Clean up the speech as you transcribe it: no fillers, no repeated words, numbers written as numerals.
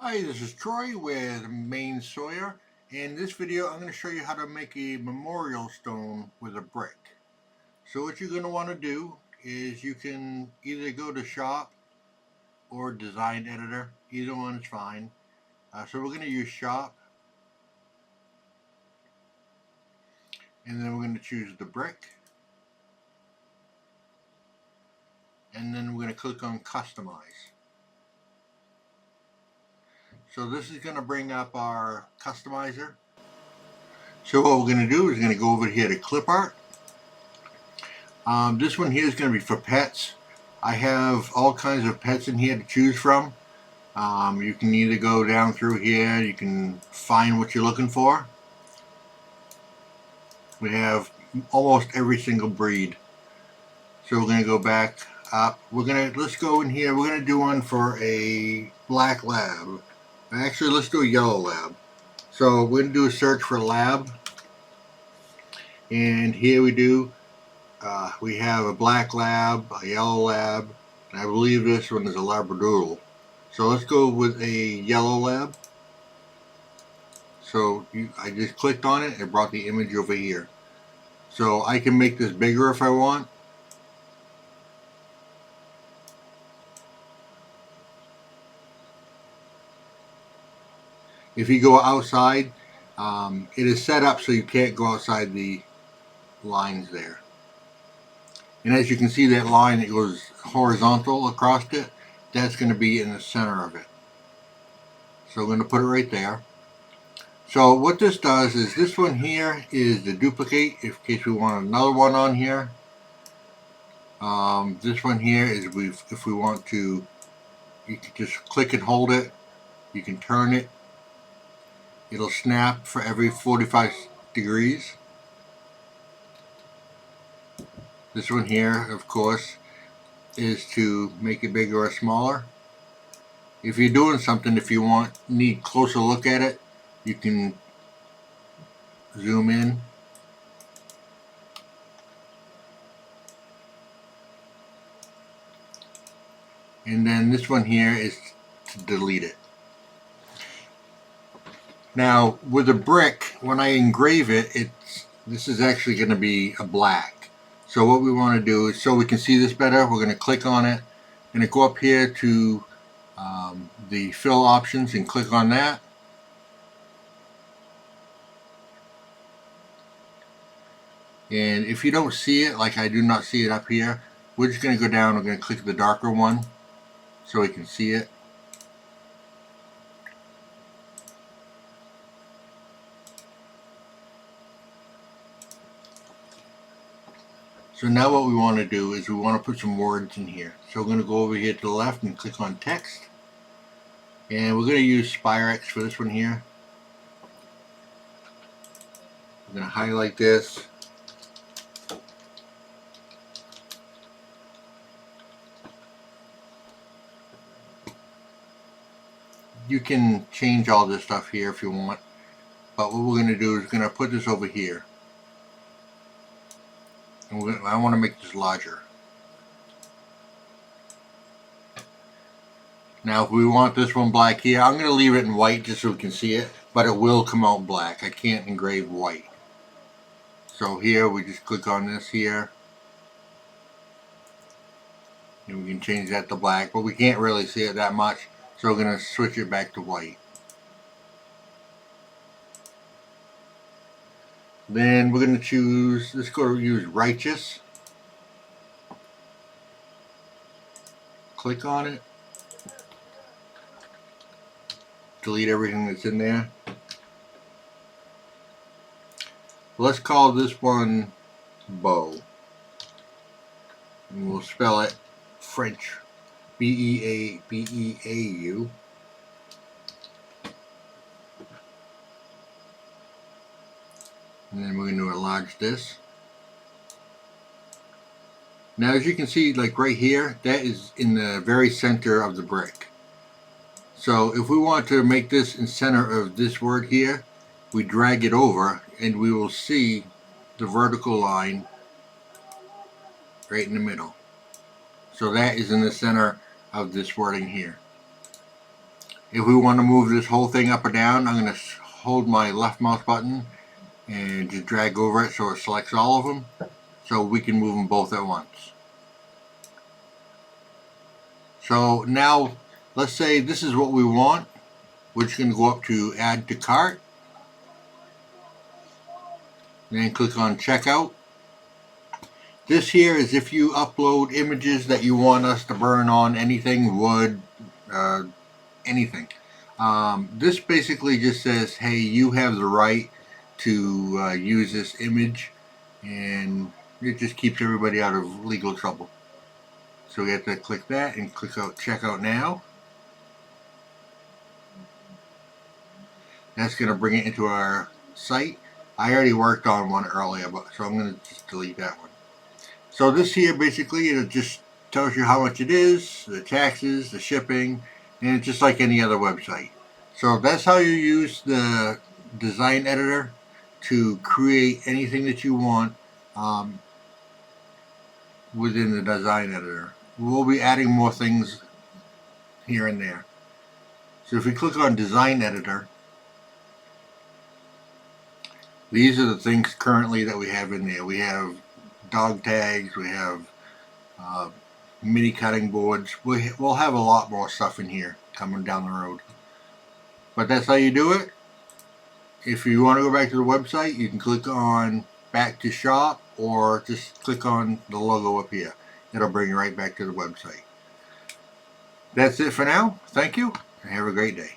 Hi, this is Troy with Maine Sawyer. In this video, I'm going to show you how to make a memorial stone with a brick. So what you're going to want to do is you can either go to shop or design editor. Either one is fine. So we're going to use shop. And then we're going to choose the brick. And then we're going to click on customize. So this is going to bring up our customizer. So what we're going to do is we're going to go over here to clip art. This one here is going to be for pets. I have all kinds of pets in here to choose from. You can either go down through here, you can find what you're looking for. We have almost every single breed. So we're going to go back up. Let's go in here. We're going to do one for a black lab. Actually, let's do a yellow lab. So we're going to do a search for lab. And here we have a black lab, a yellow lab, and I believe this one is a labradoodle. So let's go with a yellow lab. So I just clicked on it, it brought the image over here. So I can make this bigger if I want. If you go outside, it is set up so you can't go outside the lines there. And as you can see, that line that goes horizontal across it, that's going to be in the center of it. So I'm going to put it right there. So what this does is this one here is the duplicate in case we want another one on here. This one here is if we want to, you can just click and hold it. You can turn it. It'll snap for every 45 degrees. This one here, of course, is to make it bigger or smaller. If you're doing something, if you need closer look at it, you can zoom in. And then this one here is to delete it. Now with a brick, when I engrave it, this is actually going to be a black. So what we want to do is, so we can see this better, we're going to click on it. I'm going to go up here to the fill options and click on that. And if you don't see it, like I do not see it up here, we're just going to go down, we're going to click the darker one so we can see it. So now what we want to do is we want to put some words in here. So we're going to go over here to the left and click on text. And we're going to use Spirex for this one here. We're going to highlight this. You can change all this stuff here if you want. But what we're going to do is we're going to put this over here. And I want to make this larger. Now if we want this one black here, I'm going to leave it in white just so we can see it, but it will come out black. I can't engrave white. So here we just click on this here. And we can change that to black, but we can't really see it that much. So we're going to switch it back to white. Then we're going to choose, let's go to use righteous. Click on it. Delete everything that's in there. Let's call this one bow. And we'll spell it French. B-E-A-U. And then we're going to enlarge this. Now as you can see, like right here, that is in the very center of the brick. So if we want to make this in center of this word here, we drag it over and we will see the vertical line right in the middle. So that is in the center of this wording here. If we want to move this whole thing up or down, I'm going to hold my left mouse button and just drag over it so it selects all of them, so we can move them both at once. So now let's say this is what we want. We're just going to go up to add to cart, then click on checkout. This here is if you upload images that you want us to burn on anything, wood, anything. This basically just says, hey, you have the right to use this image, and it just keeps everybody out of legal trouble. So we have to click that and click out checkout now. That's going to bring it into our site. I already worked on one earlier, so I'm going to just delete that one. So this here basically, it just tells you how much it is, the taxes, the shipping, and it's just like any other website. So that's how you use the design editor to create anything that you want within the design editor. We'll be adding more things here and there. So if we click on design editor, these are the things currently that we have in there. We have dog tags, we have mini cutting boards. We'll have a lot more stuff in here coming down the road. But that's how you do it. If you want to go back to the website, you can click on back to shop, or just click on the logo up here. It'll bring you right back to the website. That's it for now. Thank you, and have a great day.